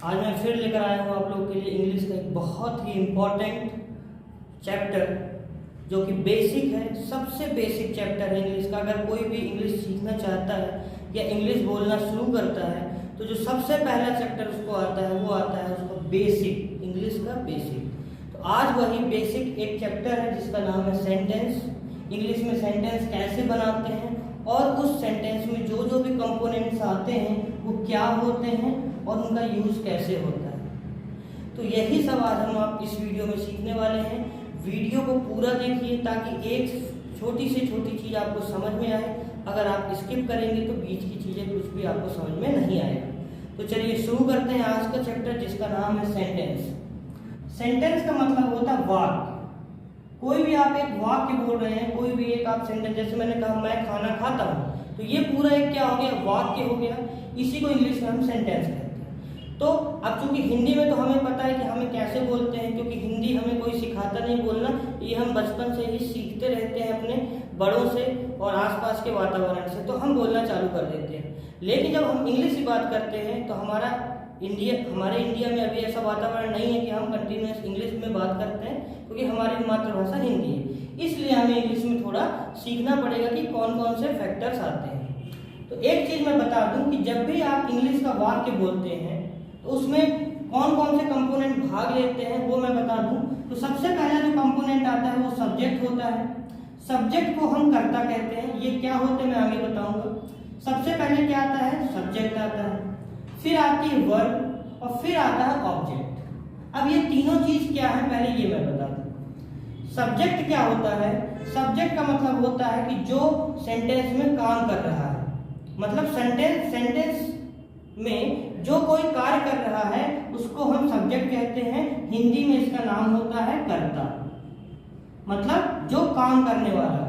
आज मैं फिर लेकर आया हूँ आप लोगों के लिए इंग्लिश का एक बहुत ही इम्पोर्टेंट चैप्टर जो कि बेसिक है, सबसे बेसिक चैप्टर है इंग्लिश का। अगर कोई भी इंग्लिश सीखना चाहता है या इंग्लिश बोलना शुरू करता है तो जो सबसे पहला चैप्टर उसको आता है वो आता है उसको बेसिक, इंग्लिश का बेसिक। तो आज वही बेसिक एक चैप्टर है जिसका नाम है सेंटेंस। इंग्लिश में सेंटेंस कैसे बनाते हैं और उस सेंटेंस में जो जो भी कंपोनेंट्स आते हैं वो क्या होते हैं और उनका यूज़ कैसे होता है। तो यही सब आज हम आप इस वीडियो में सीखने वाले हैं। वीडियो को पूरा देखिए ताकि एक छोटी से छोटी चीज़ आपको समझ में आए। अगर आप स्किप करेंगे तो बीच की चीज़ें कुछ भी आपको समझ में नहीं आएगा। तो चलिए शुरू करते हैं आज का चैप्टर जिसका नाम है सेंटेंस। सेंटेंस का मतलब होता है वाक्य। कोई भी आप एक वाक्य बोल रहे हैं, कोई भी एक आप सेंटेंस, जैसे मैंने कहा मैं खाना खाता हूँ, तो ये पूरा एक क्या हो गया, वाक्य हो गया। इसी को इंग्लिश में हम सेंटेंस कहते हैं। तो अब चूंकि हिंदी में तो हमें पता है कि हमें कैसे बोलते हैं, क्योंकि हिंदी हमें कोई सिखाता नहीं बोलना, ये हम बचपन से ही सीखते रहते हैं अपने बड़ों से और आसपास के वातावरण से, तो हम बोलना चालू कर देते हैं। लेकिन जब हम इंग्लिश की बात करते हैं तो हमारे इंडिया में अभी ऐसा वातावरण नहीं है कि हम कंटिन्यूस इंग्लिश में बात करते हैं, क्योंकि हमारी मातृभाषा हिंदी है। इसलिए हमें इंग्लिश में थोड़ा सीखना पड़ेगा कि कौन कौन से फैक्टर्स आते हैं। तो एक चीज़ मैं बता दूं कि जब भी आप इंग्लिश का वाक्य बोलते हैं तो उसमें कौन कौन से कंपोनेंट भाग लेते हैं वो मैं बता दूं। तो सबसे पहला जो कंपोनेंट आता है वो सब्जेक्ट होता है। सब्जेक्ट को हम कर्ता कहते हैं। ये क्या होते हैं मैं आगे बताऊंगा। सबसे पहले क्या आता है, सब्जेक्ट आता है, फिर आती है वर्ब और फिर आता है ऑब्जेक्ट। अब ये तीनों चीज क्या है पहले ये मैं बता दूं। सब्जेक्ट क्या होता है, सब्जेक्ट का मतलब होता है कि जो सेंटेंस में काम कर रहा है, मतलब सेंटेंस में जो कोई कार्य कर रहा है उसको हम सब्जेक्ट कहते हैं। हिंदी में इसका नाम होता है कर्ता, मतलब जो काम करने वाला।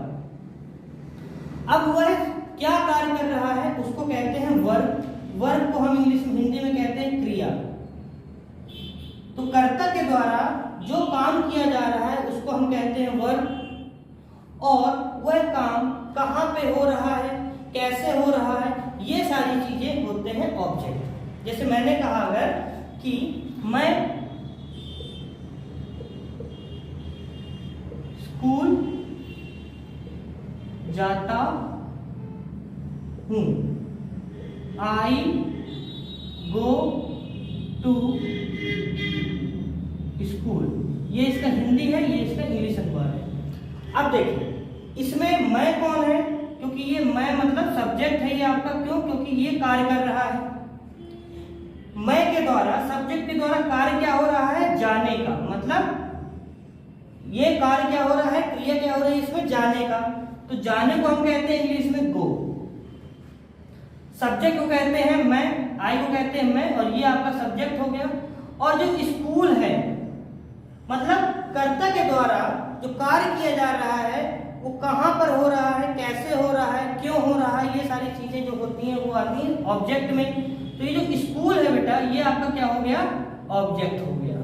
अब वह क्या कार्य कर रहा है उसको कहते हैं वर्ब। वर्ब को हम इंग्लिश में हिंदी में कहते हैं क्रिया। तो कर्ता के द्वारा जो काम किया जा रहा है उसको हम कहते हैं वर्ब, और वह काम कहाँ पे हो रहा है, कैसे हो रहा है, ये सारी चीजें होते हैं ऑब्जेक्ट। जैसे मैंने कहा अगर कि मैं स्कूल जाता हूं, आई गो टू स्कूल, ये इसका हिंदी है, ये इसका इंग्लिश अनुवाद है। अब देखिए इसमें मैं कौन है, क्योंकि ये मैं मतलब सब्जेक्ट है ये आपका। क्यों? क्योंकि ये कार्य कर रहा है। मैं के द्वारा, सब्जेक्ट के द्वारा कार्य क्या हो रहा है, जाने का। मतलब ये कार्य क्या हो रहा है, क्रिया क्या हो रही है इसमें, जाने का। तो जाने को हम कहते हैं इंग्लिश में गो। सब्जेक्ट को कहते हैं मैं, आई को कहते हैं मैं, और ये आपका सब्जेक्ट हो गया। और जो स्कूल है मतलब कर्ता के द्वारा जो कार्य किया जा रहा है वो कहाँ पर हो रहा है, कैसे हो रहा है, क्यों हो रहा है, ये सारी चीजें जो होती हैं वो आती हैं ऑब्जेक्ट में। तो ये जो स्कूल है बेटा ये आपका क्या हो गया, ऑब्जेक्ट हो गया।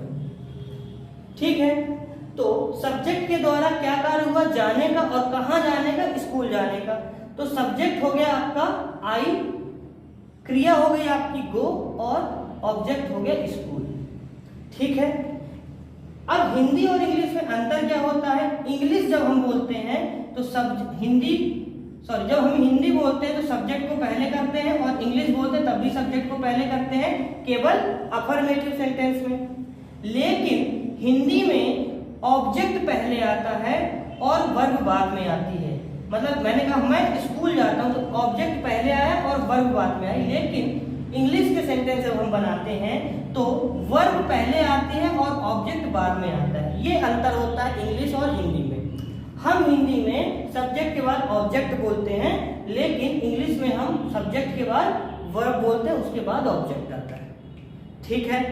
ठीक है, तो सब्जेक्ट के द्वारा क्या कार्य हुआ, जाने का, और कहाँ जाने का, स्कूल जाने का। तो सब्जेक्ट हो गया आपका आई, क्रिया हो गई आपकी गो, और ऑब्जेक्ट हो गया स्कूल। ठीक है, अब हिंदी और इंग्लिश में अंतर क्या होता है। इंग्लिश जब हम बोलते हैं तो जब हम हिंदी बोलते हैं तो सब्जेक्ट को पहले करते हैं, और इंग्लिश बोलते हैं तब भी सब्जेक्ट को पहले करते हैं, केवल अफर्मेटिव सेंटेंस में। लेकिन हिंदी में ऑब्जेक्ट पहले आता है और वर्ब बाद में आती है। मतलब मैंने कहा मैं स्कूल जाता हूं तो ऑब्जेक्ट पहले आया और वर्ब बाद में आई। लेकिन इंग्लिश के सेंटेंस जब हम बनाते हैं तो वर्ब पहले आते हैं और ऑब्जेक्ट बाद में आता है। ये अंतर होता है इंग्लिश और हिंदी में। हम हिंदी में सब्जेक्ट के बाद ऑब्जेक्ट बोलते हैं, लेकिन इंग्लिश में हम सब्जेक्ट के बाद वर्ब बोलते हैं, उसके बाद ऑब्जेक्ट आता है। ठीक है,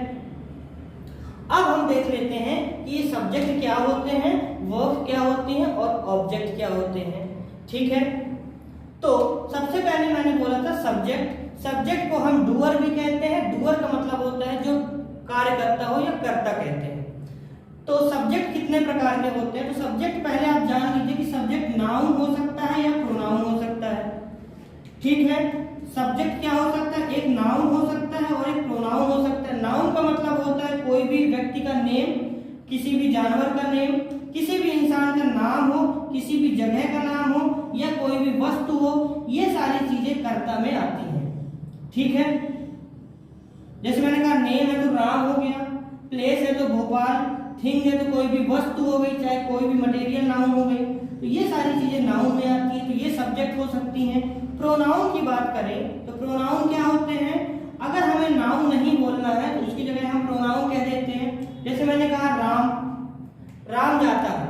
अब हम देख लेते हैं कि ये सब्जेक्ट क्या होते हैं, वर्ब क्या होती हैं और ऑब्जेक्ट क्या होते हैं। ठीक है, तो सबसे पहले मैंने बोला था सब्जेक्ट। सब्जेक्ट को हम डूअर भी कहते हैं। डूअर का मतलब होता है जो कार्य करता हो या कर्ता कहते हैं। तो सब्जेक्ट कितने प्रकार के होते हैं, तो सब्जेक्ट पहले आप जान लीजिए कि सब्जेक्ट नाउन हो सकता है या प्रोनाउन हो सकता है। ठीक है, सब्जेक्ट क्या हो सकता है, एक नाउन हो सकता है और एक प्रोनाउन हो सकता है। नाउन का मतलब होता है कोई भी व्यक्ति का नेम, किसी भी जानवर का नेम, किसी भी इंसान का नाम हो, किसी भी जगह का नाम हो या कोई भी वस्तु हो, ये सारी चीजें कर्ता में आती हैं। ठीक है, जैसे मैंने कहा नेम है तो राम हो गया, प्लेस है तो भोपाल, थिंग है तो कोई भी वस्तु हो गई, चाहे कोई भी मटेरियल नाउन हो गई, तो ये सारी चीजें नाउन में आती हैं, तो ये सब्जेक्ट हो सकती हैं। प्रोनाउन की बात करें तो प्रोनाउन क्या होते हैं, अगर हमें नाउन नहीं बोलना है तो उसकी जगह हम प्रोनाउन कह देते हैं। जैसे मैंने कहा राम जाता है,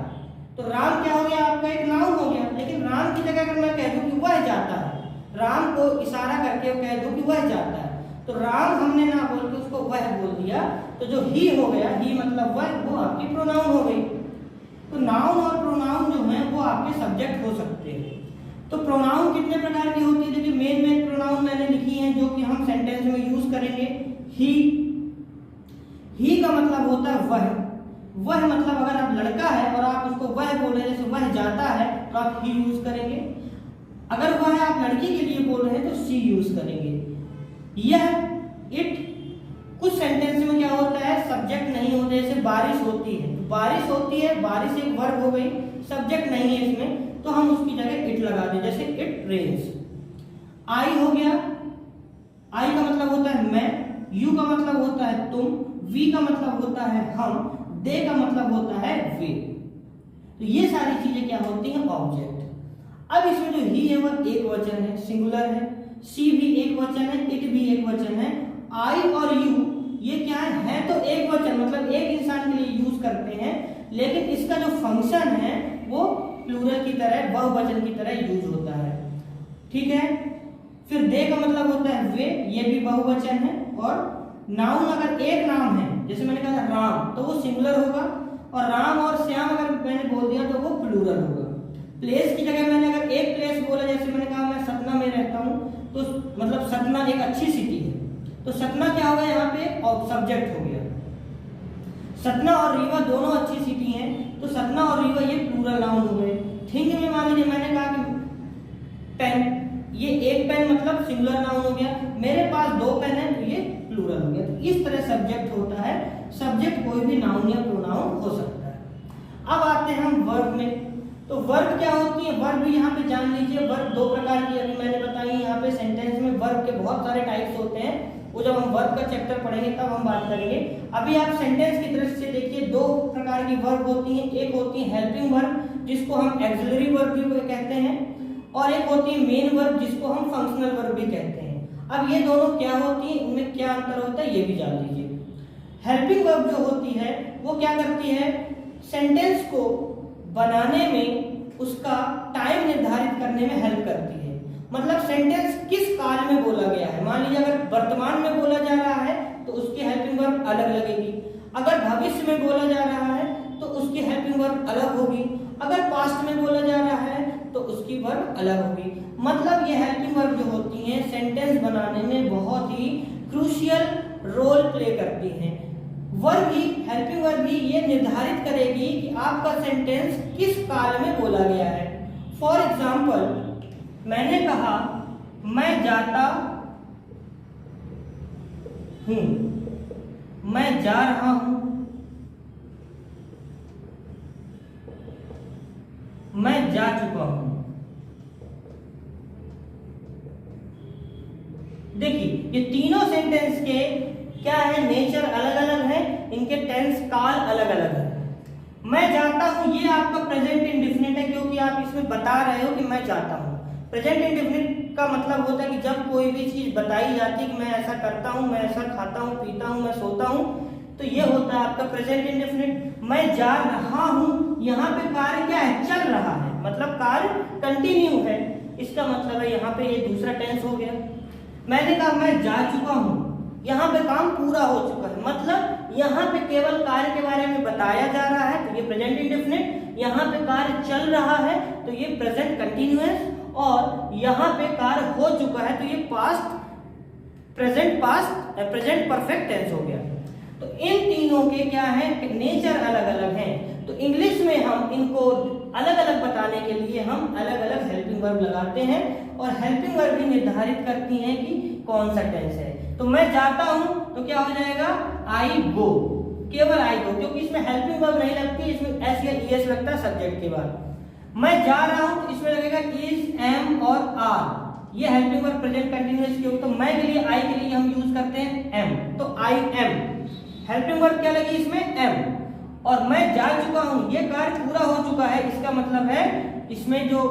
तो राम क्या हो गया, आपका एक नाउन हो गया। लेकिन राम की जगह अगर मैं कह दूं कि वह जाता है, राम को इशारा करके कह दूं कि वह जाता है, तो राम हमने ना बोल के उसको वह बोल दिया, तो जो ही हो गया, ही मतलब वह, वो आपकी प्रोनाउन हो गई। तो नाउन और प्रोनाउन जो है वो आपके सब्जेक्ट हो सकते हैं। तो प्रोनाउन कितने प्रकार की होती है, देखिए मेन प्रोनाउन मैंने लिखी है जो कि हम सेंटेंस में यूज करेंगे। ही का मतलब होता है वह मतलब अगर आप लड़का है और आप उसको वह बोल रहे हैं, जैसे वह जाता है तो आप ही यूज करेंगे। अगर वह आप लड़की के लिए बोल रहे हैं तो सी यूज करेंगे। यह, इट, कुछ सेंटेंस में क्या होता है, सब्जेक्ट नहीं होते। जैसे बारिश होती है, बारिश होती है, बारिश एक वर्ब हो गई, सब्जेक्ट नहीं है इसमें, तो हम उसकी जगह इट लगा दें, जैसे इट रेन्स। आई हो गया, आई का मतलब होता है मैं, यू का मतलब होता है तुम, वी का मतलब होता है हम, दे का मतलब होता है वे। तो ये सारी चीजें क्या होती हैं, ऑब्जेक्ट। अब इसमें जो ही है वह एक वचन है, सिंगुलर है, सी भी एक वचन है, इट भी एक वचन है, आई और यू ये क्या है तो एक वचन, मतलब एक इंसान के लिए यूज करते हैं, लेकिन इसका जो फंक्शन है वो प्लूरल की तरह, बहुवचन की तरह यूज होता है। ठीक है, फिर दे का मतलब होता है वे, ये भी बहुवचन है। और नाउन अगर एक नाम है, जैसे मैंने कहा राम, तो वो सिंगुलर होगा, और राम और श्याम अगर मैंने बोल दिया तो वो प्लूरल होगा। प्लेस की जगह मैंने अगर एक प्लेस बोला, जैसे मैंने कहा मैं सतना में रहता हूँ, तो मतलब सतना एक अच्छी सिटी है, तो सतना क्या होगा यहाँ पे, और सब्जेक्ट हो गया। सतना और रीवा दोनों अच्छी सिटी हैं, तो सतना और रीवा ये प्लूरल नाउन हो गए। थिंग में मान लीजिए मैंने कहा कि पेन, ये एक पेन मतलब सिंगुलर नाउन हो गया, मेरे पास दो पेन है तो ये प्लूरल हो गया। तो इस तरह सब्जेक्ट होता है, सब्जेक्ट कोई भी नाउन या प्रोनाउन हो सकता है। अब आते हैं हम वर्ब में। तो वर्ब क्या होती है, वर्ब यहाँ पे जान लीजिए, वर्ब दो प्रकार की अभी मैंने बताई। यहाँ पे सेंटेंस में वर्ब के बहुत सारे टाइप्स होते हैं, वो जब हम वर्ब का चैप्टर पढ़ेंगे तब हम बात करेंगे। अभी आप सेंटेंस की दृष्टि से देखिए, दो प्रकार की वर्ब होती हैं। एक होती है हेल्पिंग वर्ब जिसको हम एक्सिलरी वर्ब भी कहते हैं, और एक होती है मेन वर्ब जिसको हम फंक्शनल वर्ब भी कहते हैं। अब ये दोनों क्या होती हैं, इनमें क्या अंतर होता है ये भी जान लीजिए। हेल्पिंग वर्ब जो होती है वो क्या करती है, सेंटेंस को बनाने में, उसका टाइम निर्धारित करने में हेल्प करती है। मतलब सेंटेंस किस काल में बोला गया है, मान लीजिए अगर वर्तमान में बोला जा रहा है तो उसकी हेल्पिंग वर्ब अलग लगेगी, अगर भविष्य में बोला जा रहा है तो उसकी हेल्पिंग वर्ब अलग होगी, अगर पास्ट में बोला जा रहा है तो उसकी वर्ब अलग होगी। मतलब ये हेल्पिंग वर्ब जो होती हैं सेंटेंस बनाने में बहुत ही क्रूशियल रोल प्ले करती हैं। वर्ब भी, हेल्पिंग वर्ब भी ये निर्धारित करेगी कि आपका सेंटेंस किस काल में बोला गया है। फॉर एग्जाम्पल, मैंने कहा मैं जाता हूं, मैं जा रहा हूं, मैं जा चुका हूं। देखिए ये तीनों सेंटेंस के क्या है, नेचर अलग अलग है, इनके टेंस काल अलग अलग है। मैं जाता हूं ये आपका प्रेजेंट इंडेफिनिट है, क्योंकि आप इसमें बता रहे हो कि मैं जाता हूं। प्रेजेंट इंडेफिनिट का मतलब होता है कि जब कोई भी चीज बताई जाती है कि मैं ऐसा करता हूं, मैं ऐसा खाता हूं, पीता हूं, मैं सोता हूं, तो ये होता है आपका प्रेजेंट इंडेफिनिट। मैं जा रहा हूं, यहाँ पे कार्य क्या है, चल रहा है, मतलब कार्य कंटिन्यू है, इसका मतलब है यहाँ पे ये दूसरा टेंस हो गया। मैंने कहा मैं जा चुका हूं, यहाँ पे काम पूरा हो चुका है, मतलब यहाँ पे केवल कार्य के बारे में बताया जा रहा है तो ये प्रेजेंट इंडेफिनिट, यहाँ पे कार्य चल रहा है तो ये प्रेजेंट कंटिन्यूअस, और यहाँ पे कार्य हो चुका है तो ये past, present past, present perfect tense हो गया। तो इन तीनों के क्या है, नेचर अलग अलग हैं। तो इंग्लिश में हम इनको अलग अलग बताने के लिए हम अलग अलग हेल्पिंग वर्ब लगाते हैं और हेल्पिंग वर्ब भी निर्धारित करती हैं कि कौन सा टेंस है। तो मैं जाता हूं तो क्या हो जाएगा, आई गो, केवल आई गो, क्योंकि इसमें हेल्पिंग वर्ब नहीं लगती, इसमें एस या ईएस लगता है सब्जेक्ट के बाद। मैं जा रहा हूं तो इसमें लगेगा इज, एम और आर, ये हेल्पिंग वर्ब प्रेजेंट कंटिन्यूअस की होगी। तो मैं के लिए, आई के लिए हम यूज करते हैं एम, तो आई एम, हेल्पिंग वर्ब क्या लगी इसमें, एम। और मैं जा चुका हूं, ये कार्य पूरा हो चुका है, इसका मतलब है इसमें जो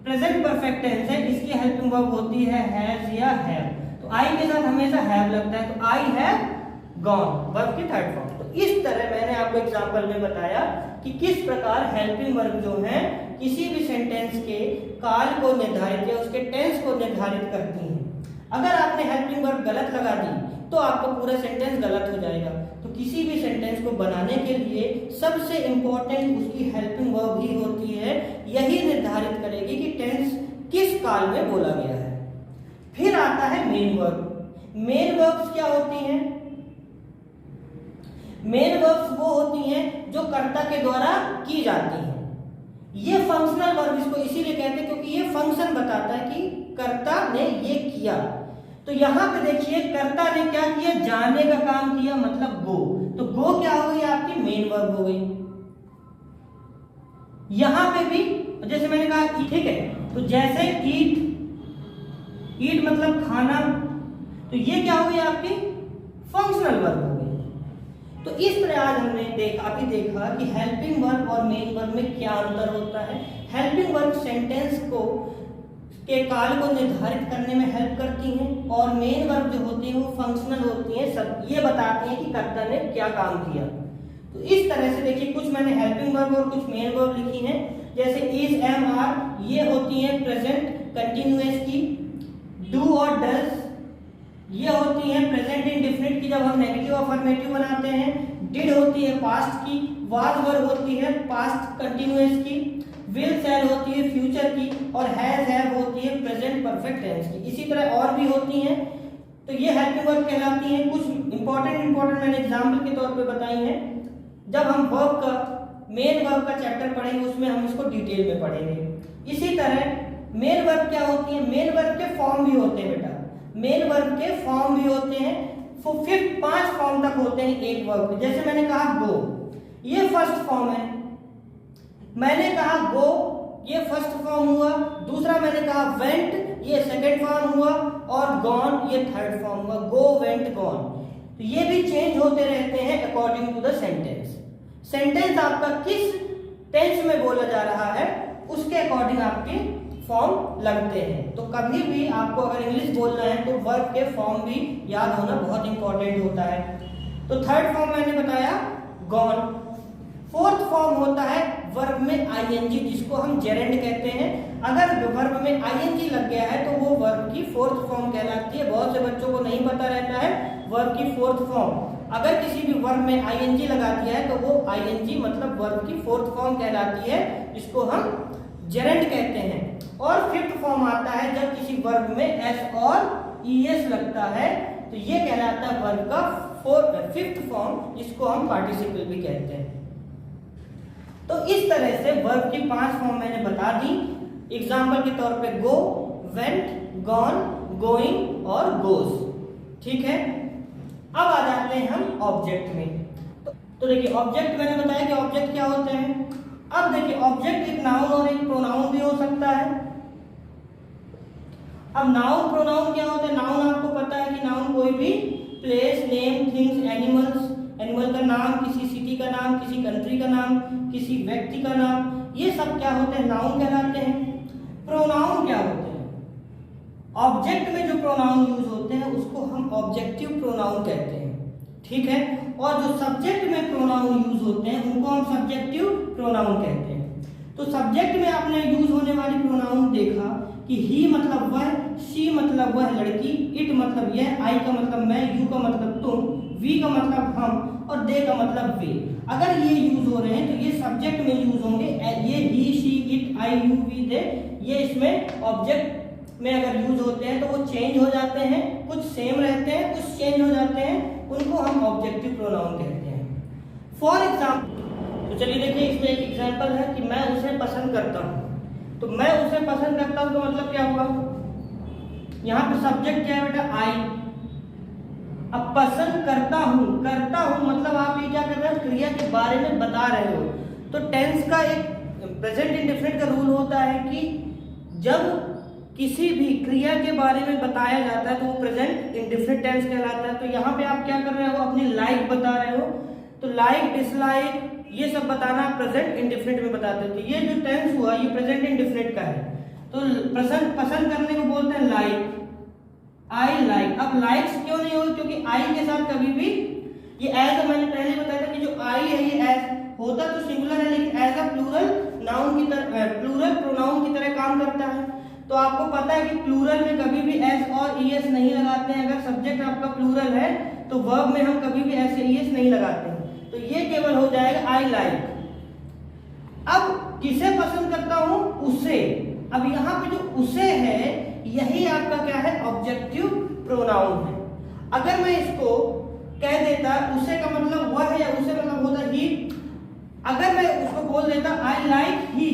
प्रेजेंट परफेक्ट टेंस है इसकी हेल्पिंग वर्ब होती है हैज या हैव। तो आई के साथ हमेशा हैव लगता है, तो आई हैव गॉन, वर्ब की थर्ड फॉर्म। तो इस तरह मैंने आपको एग्जांपल में बताया कि किस प्रकार हेल्पिंग वर्ब जो है किसी भी सेंटेंस के काल को निर्धारित या उसके टेंस को निर्धारित करती हैं। अगर आपने हेल्पिंग वर्ब गलत लगा दी तो आपका पूरा सेंटेंस गलत हो जाएगा। तो किसी भी सेंटेंस को बनाने के लिए सबसे इंपॉर्टेंट उसकी हेल्पिंग वर्ब ही होती है, यही निर्धारित करेगी कि टेंस किस काल में बोला गया है। फिर आता है मेन वर्ब। मेन वर्ब्स क्या होती हैं? मेन वर्ब्स वो होती हैं जो कर्ता के द्वारा की जाती हैं। ये फंक्शनल वर्ब इसको इसीलिए कहते हैं क्योंकि ये फंक्शन बताता है कि कर्ता ने ये किया। तो यहां पे देखिए कर्ता ने क्या किया, जाने का काम किया, मतलब गो। तो गो क्या हो गई, आपकी मेन वर्ब हो गई। यहां पे भी जैसे मैंने कहा ठीक है, तो जैसे ईट, ईट मतलब खाना, तो ये क्या हो गई आपकी फंक्शनल वर्ब हो गई। तो इस तरह आज हमने देखा कि हेल्पिंग वर्ब और मेन वर्ब में क्या अंतर होता है। हेल्पिंग वर्ब सेंटेंस को के काल को निर्धारित करने में हेल्प करती हैं और मेन वर्ब जो होती है वो फंक्शनल होती है, सब ये बताती हैं कि कर्ता ने क्या काम किया। तो इस तरह से देखिए कुछ मैंने हेल्पिंग वर्ब और कुछ मेन वर्ब लिखी हैं, जैसे इज, एम, आर, ये होती है प्रेजेंट कंटिन्यूअस की। डू और डज ये होती है प्रेजेंट इंडेफिनिट की, जब हम नेगेटिव अफर्मेटिव बनाते हैं। डिड होती है पास्ट की। वाज वर्ब होती है पास्ट कंटिन्यूअस की। विल शैल होती है फ्यूचर की और हैज हैव होती है प्रेजेंट परफेक्ट टेंस की। इसी तरह और भी होती हैं। तो ये हेल्पिंग वर्ब कहलाती हैं। कुछ इंपॉर्टेंट मैंने एग्जांपल के तौर पे बताई हैं। जब हम वर्ब का मेन वर्ब का चैप्टर पढ़ेंगे उसमें हम इसको डिटेल में पढ़ेंगे। इसी तरह मेन वर्ब क्या होती है, मेन वर्ब के फॉर्म भी होते हैं बेटा, मेन वर्ब के फॉर्म भी होते हैं। फिर 5 फॉर्म तक होते हैं एक वर्ब के। जैसे मैंने कहा गो, ये फर्स्ट फॉर्म है। मैंने कहा गो, ये फर्स्ट फॉर्म हुआ। दूसरा मैंने कहा वेंट, ये सेकंड फॉर्म हुआ। और गॉन, ये थर्ड फॉर्म हुआ। Go, went, gone. तो ये भी चेंज होते रहते हैं according to the sentence. Sentence आपका किस टेंस में बोला जा रहा है उसके अकॉर्डिंग आपके फॉर्म लगते हैं। तो कभी भी आपको अगर इंग्लिश बोलना है तो वर्ब के फॉर्म भी याद होना बहुत इंपॉर्टेंट होता है। तो थर्ड फॉर्म मैंने बताया गॉन। फोर्थ फॉर्म होता है वर्ब में आईएनजी, जिसको हम जेरेंड कहते हैं। अगर वर्ब में आईएनजी लग गया है तो वो वर्ब की फोर्थ फॉर्म कहलाती है। बहुत से बच्चों को नहीं पता रहता है वर्ब की फोर्थ फॉर्म। अगर किसी भी वर्ब में आईएनजी लगा दिया है तो वो आईएनजी मतलब वर्ब की फोर्थ फॉर्म कहलाती है, जिसको हम जेरेंड कहते हैं। और फिफ्थ फॉर्म आता है जब किसी वर्ब में एस और ईएस लगता है, तो ये कहलाता है वर्ब का फिफ्थ फॉर्म, जिसको हम पार्टिसिपल भी कहते हैं। तो इस तरह से वर्ब की 5 फॉर्म मैंने बता दी। एग्जाम्पल के तौर पे गो, वेंट, गॉन, गोइंग और गोज। ठीक है, अब आ जाते हैं हम ऑब्जेक्ट में। तो देखिए ऑब्जेक्ट मैंने बताया कि ऑब्जेक्ट क्या होते हैं। अब देखिए ऑब्जेक्ट एक नाउन और एक प्रोनाउन भी हो सकता है। अब नाउन प्रोनाउन क्या होता है, नाउन आपको पता है कि नाउन कोई भी place, name, things, animals, animal का नाम, किसी सिटी का नाम, किसी कंट्री का नाम, किसी व्यक्ति का नाम, ये सब क्या होते हैं, नाउन कहलाते हैं। प्रोनाउन क्या होते हैं, ऑब्जेक्ट में जो प्रोनाउन यूज होते हैं उसको हम ऑब्जेक्टिव प्रोनाउन कहते हैं। ठीक है, और जो सब्जेक्ट में प्रोनाउन यूज होते हैं उनको हम सब्जेक्टिव प्रोनाउन कहते हैं। तो सब्जेक्ट में आपने यूज होने वाली प्रोनाउन देखा कि ही मतलब वह, शी मतलब वह लड़की, इट मतलब यह, आई का मतलब मैं, यू का मतलब तुम, वी का मतलब हम और दे का मतलब वे। अगर ये यूज हो रहे हैं तो ये सब्जेक्ट में यूज होंगे। ये he, she, it, I, you, we, they, ये इसमें ऑब्जेक्ट में अगर यूज होते हैं तो वो चेंज हो जाते हैं, कुछ सेम रहते हैं, कुछ चेंज हो जाते हैं, उनको हम ऑब्जेक्टिव प्रोनाउन कहते हैं। फॉर एग्जाम्पल तो चलिए देखिए, इसमें एक एग्जांपल है कि मैं उसे पसंद करता हूँ। तो मैं उसे पसंद करता हूँ तो मतलब क्या हुआ, यहाँ पे सब्जेक्ट क्या है बेटा, आई। अब पसंद करता हूँ मतलब आप ये क्या कर रहे हो, क्रिया के बारे में बता रहे हो। तो टेंस का एक प्रेजेंट इंडेफिनिट का रूल होता है कि जब किसी भी क्रिया के बारे में बताया जाता है तो वो प्रेजेंट इंडेफिनिट टेंस कहलाता है। तो यहाँ पे आप क्या कर रहे हो, अपनी लाइक बता रहे हो, तो लाइक डिसलाइक ये सब बताना प्रेजेंट इंडेफिनिट में बताते हो। तो ये जो टेंस हुआ ये प्रेजेंट इंडेफिनिट का है। तो पसंद करने को बोलते हैं लाइक, आई लाइक। अब लाइक्स क्यों नहीं होगी, क्योंकि आई के साथ कभी भी ये एज, मैंने पहले बताया था कि जो आई है ये एज होता तो सिंगुलर है, लेकिन एज अ प्लूरल नाउन की तरह, प्लूरल प्रोनाउन की तरह काम करता है। तो आपको पता है कि प्लूरल में कभी भी एस और ईएस नहीं लगाते हैं। अगर सब्जेक्ट आपका प्लूरल है तो वर्ब में हम कभी भी एस या ईएस नहीं लगाते हैं। तो ये केवल हो जाएगा आई लाइक। अब किसे पसंद करता हूं, उसे। अब यहाँ पे जो उसे है यही आपका क्या है, ऑब्जेक्टिव प्रोनाउन है। अगर मैं इसको कह देता उसे का मतलब वह है या उसे मतलब होता ही, अगर मैं उसको बोल देता आई लाइक ही,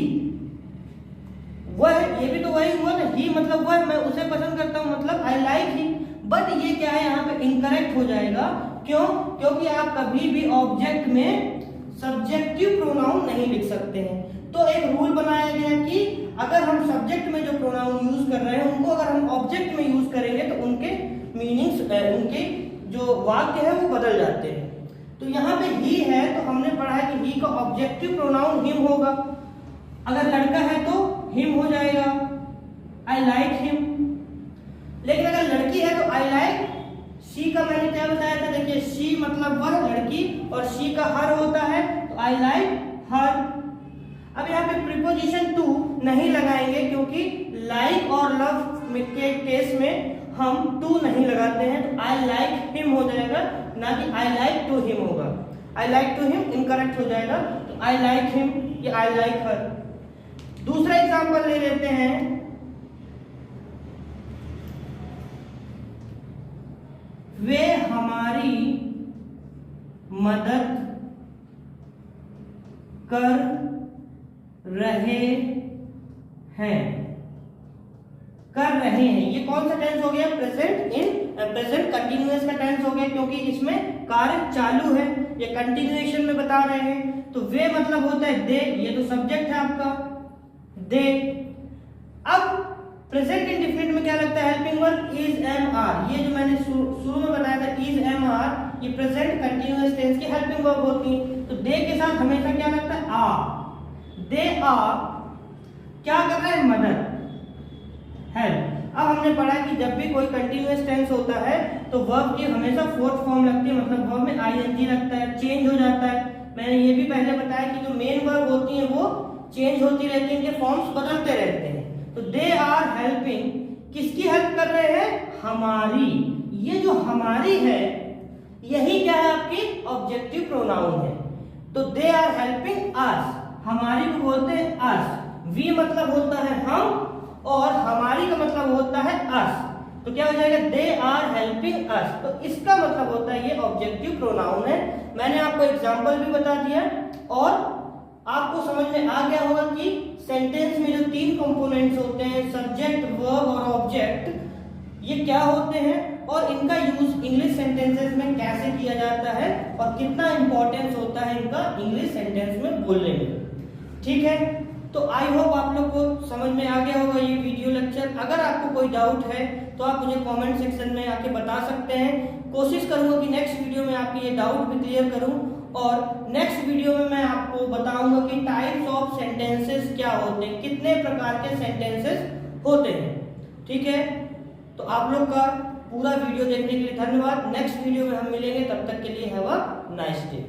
वह, ये भी तो वही हुआ ना, ही मतलब वह, मैं उसे पसंद करता हूं मतलब आई लाइक ही। बट ये क्या है, यहाँ पे इनकरेक्ट हो जाएगा। क्यों, क्योंकि आप कभी भी ऑब्जेक्ट में सब्जेक्टिव प्रोनाउन नहीं लिख सकते हैं। तो एक रूल बनाया गया कि अगर हम सब्जेक्ट में जो प्रोनाउन यूज कर रहे हैं उनको अगर हम ऑब्जेक्ट में यूज करेंगे तो उनके मीनिंग्स, उनके जो वाक्य है वो बदल जाते हैं। तो यहाँ पे ही है तो हमने पढ़ा है कि ही का ऑब्जेक्टिव प्रोनाउन हिम होगा। अगर लड़का है तो हिम हो जाएगा, आई लाइक हिम। लेकिन अगर लड़की है तो आई लाइक शी का मैंने क्या बताया था, देखिए शी मतलब वह लड़की और शी का हर होता है, तो आई लाइक हर। अब यहाँ पे प्रीपोजिशन टू नहीं लगाएंगे क्योंकि लाइक और लव के केस में हम टू नहीं लगाते हैं। तो आई लाइक हिम हो जाएगा, ना कि आई लाइक टू हिम होगा। I like to him incorrect हो जाएगा, तो आई लाइक हिम या आई लाइक हर। दूसरा एग्जांपल ले लेते हैं, वे हमारी मदद कर रहे हैं। ये कौन सा टेंस हो गया, प्रेजेंट कंटिन्यूअस का टेंस हो गया, क्योंकि इसमें कार्य चालू है, ये कंटिन्यूएशन में बता रहे हैं। तो वे मतलब होता है दे, ये तो सब्जेक्ट है आपका दे। अब प्रेजेंट इंडेफिनिट में क्या लगता है, helping verb is am are. ये जो मैंने शुरू में बताया था इज एम आर, ये प्रेजेंट कंटिन्यूअस टेंस की हेल्पिंग वर्ब होती है। तो दे के साथ हमेशा क्या लगता है, आ। दे आर क्या कर रहे हैं, मदद, हेल्प। अब हमने पढ़ा कि जब भी कोई कंटिन्यूअस टेंस होता है तो वर्ब की हमेशा फोर्थ फॉर्म लगती है, मतलब वर्ब में आईएनजी लगता है, चेंज हो जाता है। मैंने ये भी पहले बताया कि जो मेन वर्ब होती है वो चेंज होती रहती है, इनके फॉर्म्स बदलते रहते हैं। तो दे आर हेल्पिंग, किसकी हेल्प कर रहे हैं, हमारी। ये जो हमारी है यही क्या है, आपकी ऑब्जेक्टिव प्रोनाउन है। तो दे आर हेल्पिंग अस, हमारी को बोलते हैं अस। वी मतलब होता है हम और हमारी का मतलब होता है अस। तो क्या हो जाएगा, दे आर हेल्पिंग अस। तो इसका मतलब होता है ये ऑब्जेक्टिव प्रोनाउन है। मैंने आपको एग्जांपल भी बता दिया और आपको समझ में आ गया होगा कि सेंटेंस में जो तीन कंपोनेंट्स होते हैं, सब्जेक्ट, वर्ब और ऑब्जेक्ट, ये क्या होते हैं और इनका यूज इंग्लिश सेंटेंसेस में कैसे किया जाता है और कितना इंपॉर्टेंस होता है इनका इंग्लिश सेंटेंस में बोलने में। ठीक है, तो आई होप आप लोग को समझ में आ गया होगा ये वीडियो लेक्चर। अगर आपको कोई डाउट है तो आप मुझे कमेंट सेक्शन में आके बता सकते हैं। कोशिश करूंगा कि नेक्स्ट वीडियो में आपकी ये डाउट भी क्लियर करूं और नेक्स्ट वीडियो में मैं आपको बताऊंगा कि टाइप्स ऑफ सेंटेंसेस क्या होते हैं, कितने प्रकार के सेंटेंसेस होते हैं। ठीक है, तो आप लोग का पूरा वीडियो देखने के लिए धन्यवाद। नेक्स्ट वीडियो में हम मिलेंगे, तब तक के लिए हैव अ नाइस डे।